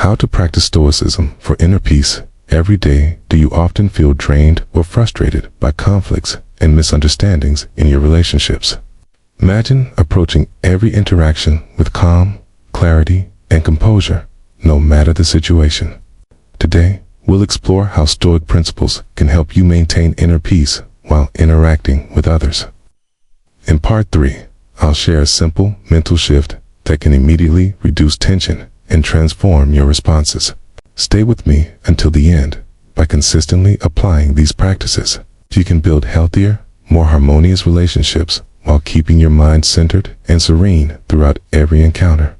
How to practice Stoicism for inner peace. Every day, do you often feel drained or frustrated by conflicts and misunderstandings in your relationships? Imagine approaching every interaction with calm, clarity, and composure, no matter the situation. Today, we'll explore how Stoic principles can help you maintain inner peace while interacting with others. In Part 3, I'll share a simple mental shift that can immediately reduce tension and transform your responses. Stay with me until the end. By consistently applying these practices, you can build healthier, more harmonious relationships while keeping your mind centered and serene throughout every encounter.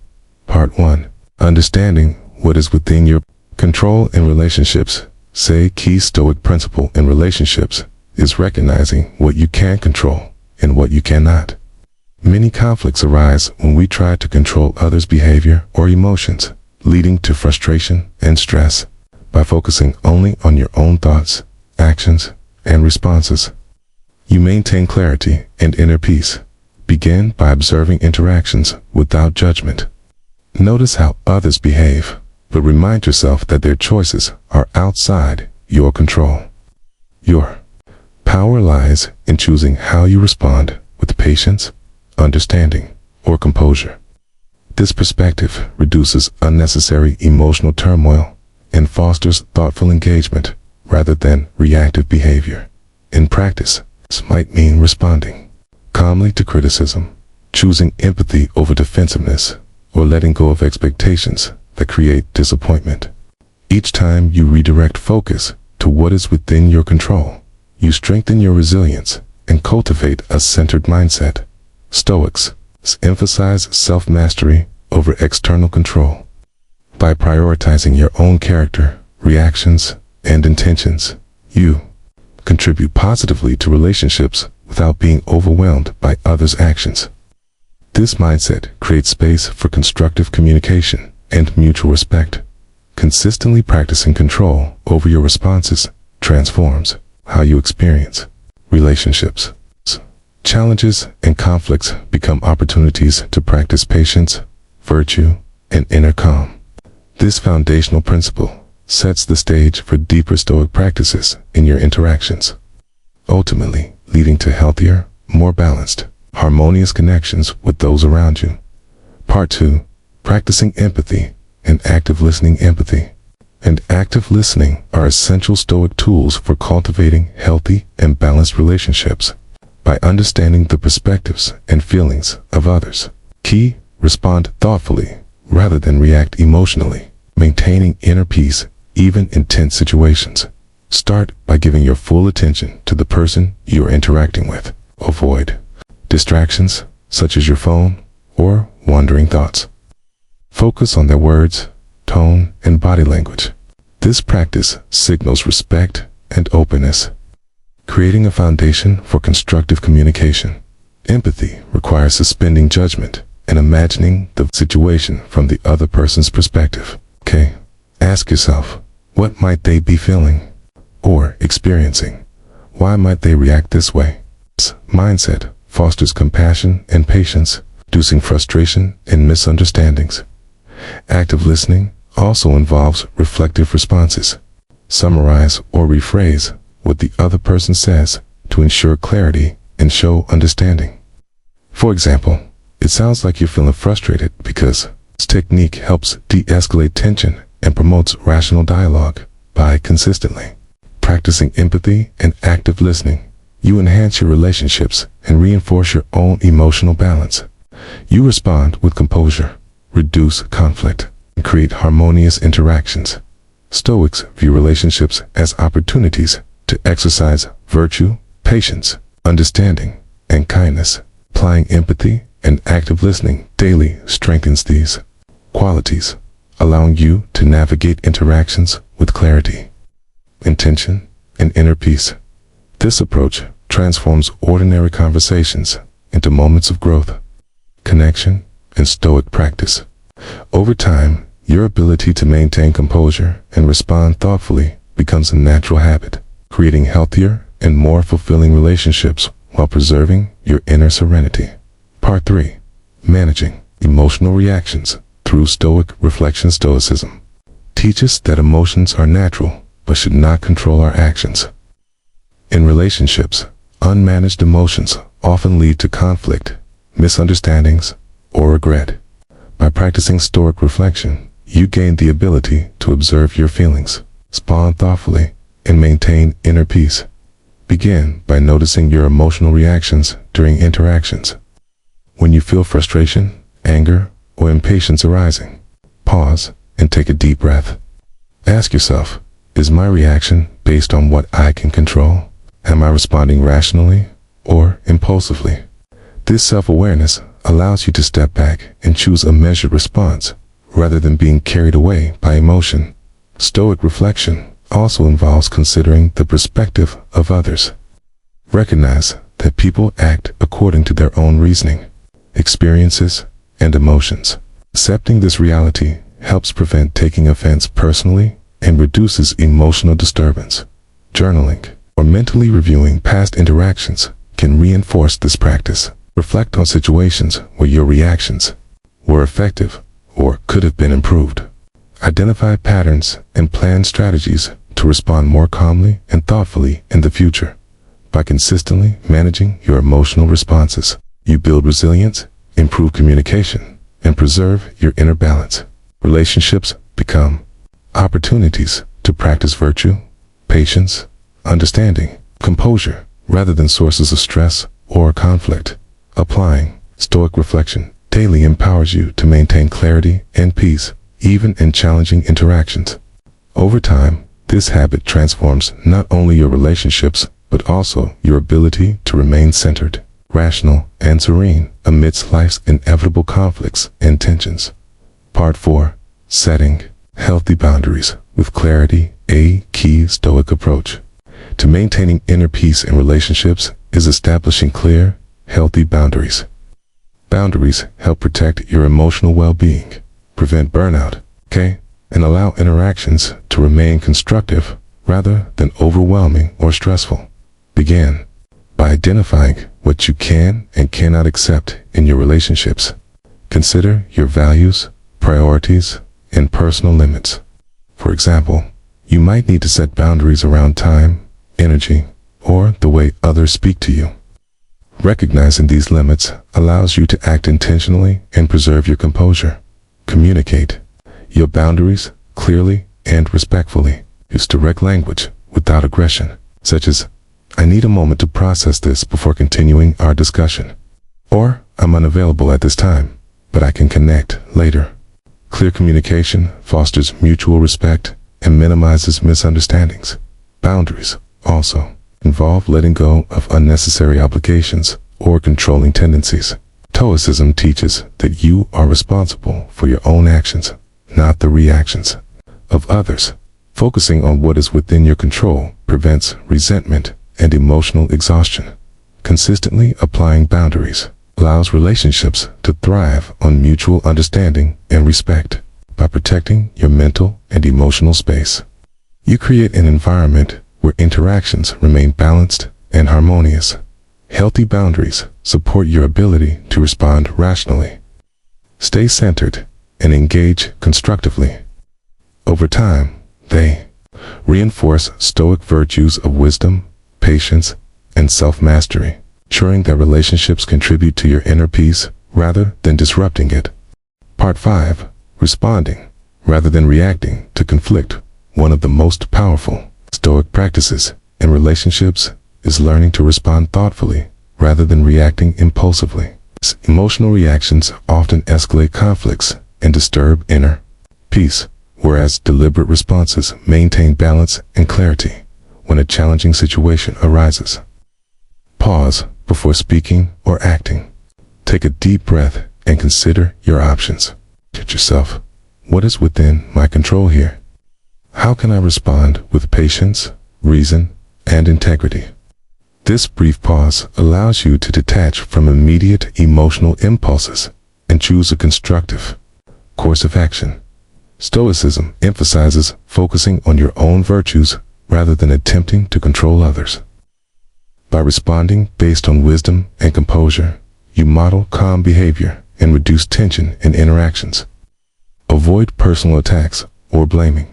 Part 1. Understanding what is within your control in relationships. Say, key Stoic principle in relationships is recognizing what you can control and what you cannot. Many conflicts arise when we try to control others' behavior or emotions, leading to frustration and stress. By focusing only on your own thoughts, actions, and responses, you maintain clarity and inner peace. Begin by observing interactions without judgment. Notice how others behave, but remind yourself that their choices are outside your control. Your power lies in choosing how you respond with patience, understanding, or composure. This perspective reduces unnecessary emotional turmoil and fosters thoughtful engagement rather than reactive behavior. In practice, this might mean responding calmly to criticism, choosing empathy over defensiveness, or letting go of expectations that create disappointment. Each time you redirect focus to what is within your control, you strengthen your resilience and cultivate a centered mindset. Stoics emphasize self-mastery over external control. By prioritizing your own character, reactions, and intentions, you contribute positively to relationships without being overwhelmed by others' actions. This mindset creates space for constructive communication and mutual respect. Consistently practicing control over your responses transforms how you experience relationships. Challenges and conflicts become opportunities to practice patience, virtue, and inner calm. This foundational principle sets the stage for deeper Stoic practices in your interactions, ultimately leading to healthier, more balanced, harmonious connections with those around you. Part 2. Practicing empathy and active listening. Empathy and active listening are essential Stoic tools for cultivating healthy and balanced relationships. By understanding the perspectives and feelings of others, respond thoughtfully rather than react emotionally, maintaining inner peace even in tense situations. Start by giving your full attention to the person you are interacting with. Avoid distractions such as your phone or wandering thoughts. Focus on their words, tone, and body language. This practice signals respect and openness, creating a foundation for constructive communication. Empathy requires suspending judgment and imagining the situation from the other person's perspective. Ask yourself, what might they be feeling or experiencing? Why might they react this way? This mindset fosters compassion and patience, reducing frustration and misunderstandings. Active listening also involves reflective responses. Summarize or rephrase what the other person says to ensure clarity and show understanding. For example, it sounds like you're feeling frustrated because this technique helps de-escalate tension and promotes rational dialogue. By consistently practicing empathy and active listening, you enhance your relationships and reinforce your own emotional balance. You respond with composure, reduce conflict, and create harmonious interactions. Stoics view relationships as opportunities to exercise virtue, patience, understanding, and kindness. Applying empathy and active listening daily strengthens these qualities, allowing you to navigate interactions with clarity, intention, and inner peace. This approach transforms ordinary conversations into moments of growth, connection, and Stoic practice. Over time, your ability to maintain composure and respond thoughtfully becomes a natural habit, creating healthier and more fulfilling relationships while preserving your inner serenity. Part 3. Managing emotional reactions through Stoic reflection. Stoicism teaches that emotions are natural but should not control our actions. In relationships, unmanaged emotions often lead to conflict, misunderstandings, or regret. By practicing Stoic reflection, you gain the ability to observe your feelings, respond thoughtfully, and maintain inner peace. Begin by noticing your emotional reactions during interactions. When you feel frustration, anger, or impatience arising, pause and take a deep breath. Ask yourself, is my reaction based on what I can control? Am I responding rationally or impulsively? This self-awareness allows you to step back and choose a measured response rather than being carried away by emotion. Stoic reflection also involves considering the perspective of others. Recognize that people act according to their own reasoning, experiences, and emotions. Accepting this reality helps prevent taking offense personally and reduces emotional disturbance. Journaling or mentally reviewing past interactions can reinforce this practice. Reflect on situations where your reactions were effective or could have been improved. Identify patterns and plan strategies to respond more calmly and thoughtfully in the future. By consistently managing your emotional responses, you build resilience, improve communication, and preserve your inner balance. Relationships become opportunities to practice virtue, patience, understanding, composure, rather than sources of stress or conflict. Applying Stoic reflection daily empowers you to maintain clarity and peace, even in challenging interactions. Over time, this habit transforms not only your relationships, but also your ability to remain centered, rational, and serene amidst life's inevitable conflicts and tensions. Part 4. Setting healthy boundaries with clarity, a key Stoic approach to maintaining inner peace in relationships is establishing clear, healthy boundaries. Boundaries help protect your emotional well-being, prevent burnout, and allow interactions to remain constructive rather than overwhelming or stressful. Begin by identifying what you can and cannot accept in your relationships. Consider your values, priorities, and personal limits. For example, you might need to set boundaries around time, energy, or the way others speak to you. Recognizing these limits allows you to act intentionally and preserve your composure. Communicate your boundaries clearly and respectfully. Use direct language without aggression, such as, "I need a moment to process this before continuing our discussion," or "I'm unavailable at this time, but I can connect later." Clear communication fosters mutual respect and minimizes misunderstandings. Boundaries also involve letting go of unnecessary obligations or controlling tendencies. Stoicism teaches that you are responsible for your own actions, not the reactions of others. Focusing on what is within your control prevents resentment and emotional exhaustion. Consistently applying boundaries allows relationships to thrive on mutual understanding and respect. By protecting your mental and emotional space, you create an environment where interactions remain balanced and harmonious. Healthy boundaries support your ability to respond rationally, stay centered, and engage constructively. Over time, they reinforce Stoic virtues of wisdom, patience, and self-mastery, ensuring that relationships contribute to your inner peace rather than disrupting it. Part 5. Responding rather than reacting to conflict. One of the most powerful Stoic practices in relationships is learning to respond thoughtfully rather than reacting impulsively. Emotional reactions often escalate conflicts and disturb inner peace, whereas deliberate responses maintain balance and clarity when a challenging situation arises. Pause before speaking or acting. Take a deep breath and consider your options. Ask yourself, what is within my control here? How can I respond with patience, reason, and integrity? This brief pause allows you to detach from immediate emotional impulses and choose a constructive course of action. Stoicism emphasizes focusing on your own virtues rather than attempting to control others. By responding based on wisdom and composure, you model calm behavior and reduce tension in interactions. Avoid personal attacks or blaming.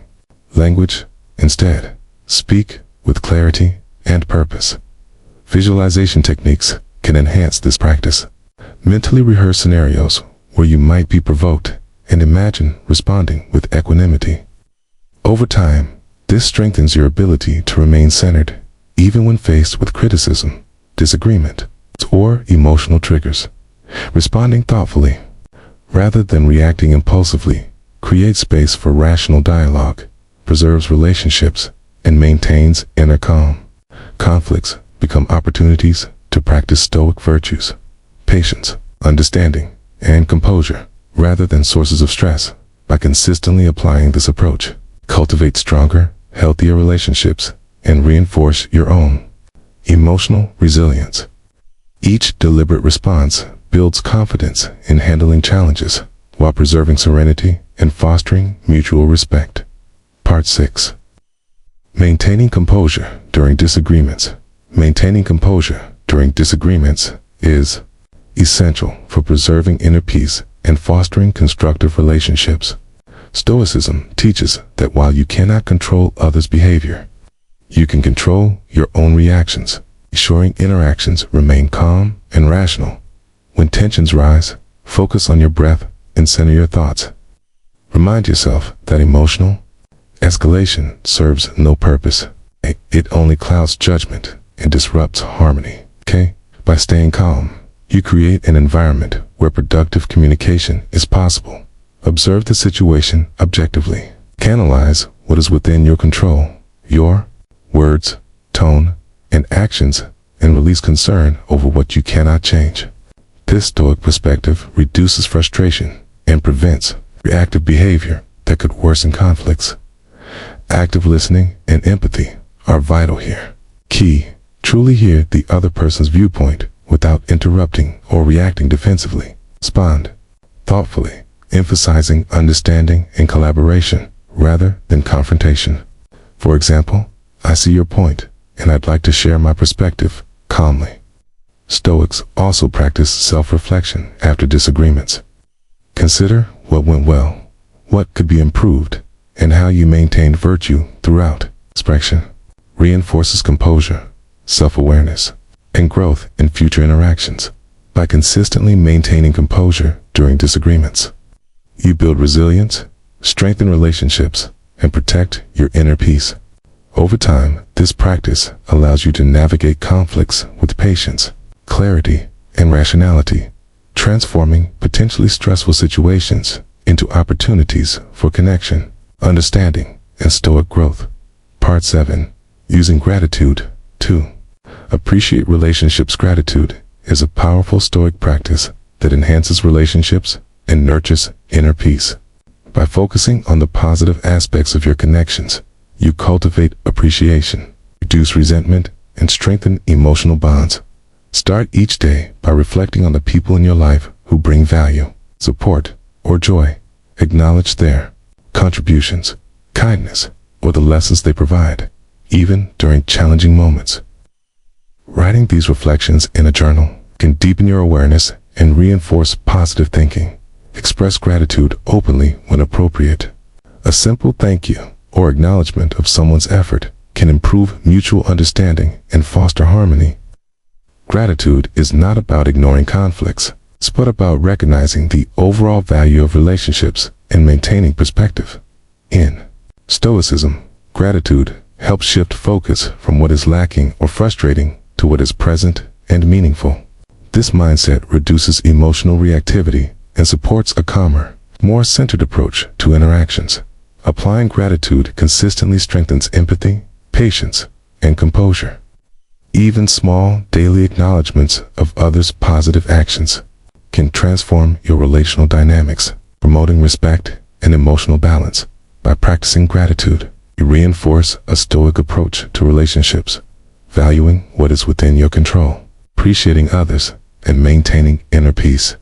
language. Instead, speak with clarity and purpose. Visualization techniques can enhance this practice. Mentally rehearse scenarios where you might be provoked and imagine responding with equanimity. Over time, this strengthens your ability to remain centered, even when faced with criticism, disagreement, or emotional triggers. Responding thoughtfully, rather than reacting impulsively, creates space for rational dialogue, preserves relationships, and maintains inner calm. Conflicts become opportunities to practice Stoic virtues, patience, understanding, and composure, rather than sources of stress. By consistently applying this approach, cultivate stronger, healthier relationships and reinforce your own emotional resilience. Each deliberate response builds confidence in handling challenges while preserving serenity and fostering mutual respect. Part 6. Maintaining composure during disagreements. Maintaining composure during disagreements is essential for preserving inner peace and fostering constructive relationships. Stoicism teaches that while you cannot control others' behavior, you can control your own reactions, ensuring interactions remain calm and rational. When tensions rise, focus on your breath and center your thoughts. Remind yourself that emotional escalation serves no purpose. It only clouds judgment and disrupts harmony. By staying calm, you create an environment where productive communication is possible. Observe the situation objectively. Analyze what is within your control, your words, tone, and actions, and release concern over what you cannot change. This Stoic perspective reduces frustration and prevents reactive behavior that could worsen conflicts. Active listening and empathy are vital here. Key: truly hear the other person's viewpoint without interrupting or reacting defensively. Respond thoughtfully, emphasizing understanding and collaboration rather than confrontation. For example, I see your point, and I'd like to share my perspective calmly. Stoics also practice self-reflection after disagreements. Consider what went well, what could be improved, and how you maintained virtue throughout. Expression reinforces composure, self-awareness, and growth in future interactions. By consistently maintaining composure during disagreements, you build resilience, strengthen relationships, and protect your inner peace. Over time, this practice allows you to navigate conflicts with patience, clarity, and rationality, transforming potentially stressful situations into opportunities for connection, understanding, and Stoic growth. Part 7. Using gratitude. 2. Appreciate relationships. Gratitude is a powerful Stoic practice that enhances relationships and nurtures inner peace. By focusing on the positive aspects of your connections, you cultivate appreciation, reduce resentment, and strengthen emotional bonds. Start each day by reflecting on the people in your life who bring value, support, or joy. Acknowledge their contributions, kindness, or the lessons they provide, even during challenging moments. Writing these reflections in a journal can deepen your awareness and reinforce positive thinking. Express gratitude openly when appropriate. A simple thank you or acknowledgement of someone's effort can improve mutual understanding and foster harmony. Gratitude is not about ignoring conflicts, but about recognizing the overall value of relationships and maintaining perspective. In Stoicism, gratitude helps shift focus from what is lacking or frustrating to what is present and meaningful. This mindset reduces emotional reactivity and supports a calmer, more centered approach to interactions. Applying gratitude consistently strengthens empathy, patience, and composure. Even small daily acknowledgments of others' positive actions can transform your relational dynamics, promoting respect and emotional balance. By practicing gratitude, you reinforce a Stoic approach to relationships, valuing what is within your control, appreciating others, and maintaining inner peace.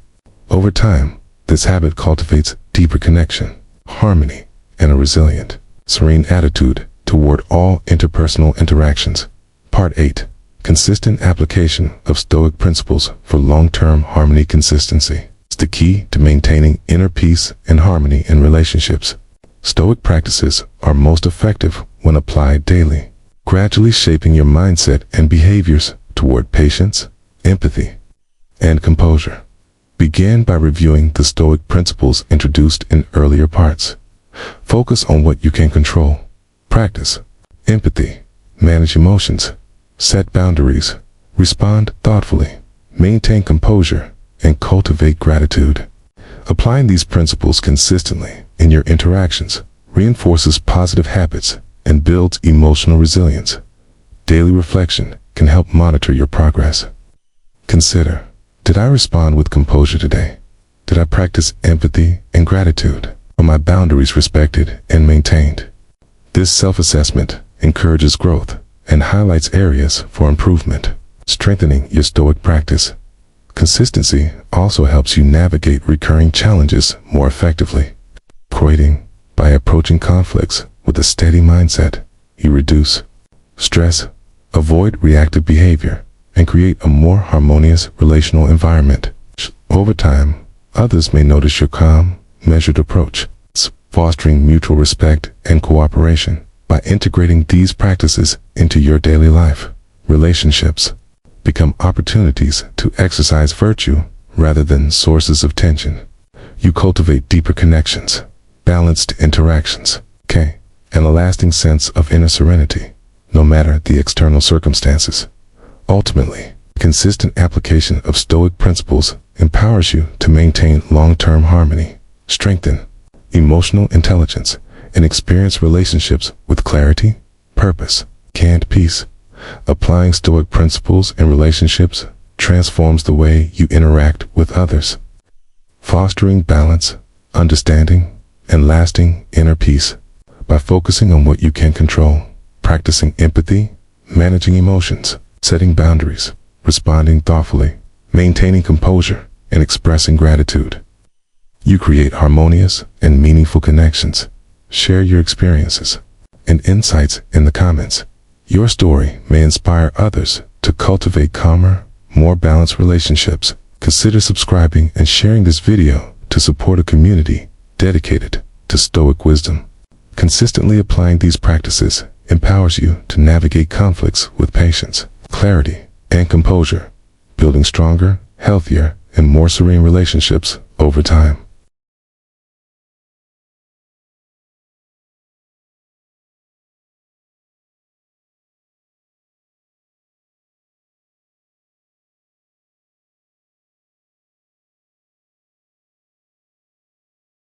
Over time, this habit cultivates deeper connection, harmony, and a resilient, serene attitude toward all interpersonal interactions. Part 8. Consistent application of Stoic principles for long-term harmony. Consistency is the key to maintaining inner peace and harmony in relationships. Stoic practices are most effective when applied daily, gradually shaping your mindset and behaviors toward patience, empathy, and composure. Begin by reviewing the Stoic principles introduced in earlier parts. Focus on what you can control. Practice empathy. Manage emotions. Set boundaries. Respond thoughtfully. Maintain composure and cultivate gratitude. Applying these principles consistently in your interactions reinforces positive habits and builds emotional resilience. Daily reflection can help monitor your progress. Consider, did I respond with composure today? Did I practice empathy and gratitude? Were my boundaries respected and maintained? This self-assessment encourages growth and highlights areas for improvement, strengthening your Stoic practice. Consistency also helps you navigate recurring challenges more effectively. By approaching conflicts with a steady mindset, you reduce stress, avoid reactive behavior, and create a more harmonious relational environment. Over time, others may notice your calm, measured approach, fostering mutual respect and cooperation. By integrating these practices into your daily life, relationships become opportunities to exercise virtue rather than sources of tension. You cultivate deeper connections, balanced interactions, and a lasting sense of inner serenity, no matter the external circumstances. Ultimately, consistent application of Stoic principles empowers you to maintain long-term harmony, strengthen emotional intelligence, and experience relationships with clarity, purpose, and peace. Applying Stoic principles in relationships transforms the way you interact with others, fostering balance, understanding, and lasting inner peace. By focusing on what you can control, practicing empathy, managing emotions, setting boundaries, responding thoughtfully, maintaining composure, and expressing gratitude, you create harmonious and meaningful connections. Share your experiences and insights in the comments. Your story may inspire others to cultivate calmer, more balanced relationships. Consider subscribing and sharing this video to support a community dedicated to Stoic wisdom. Consistently applying these practices empowers you to navigate conflicts with patience, clarity, and composure, building stronger, healthier, and more serene relationships over time.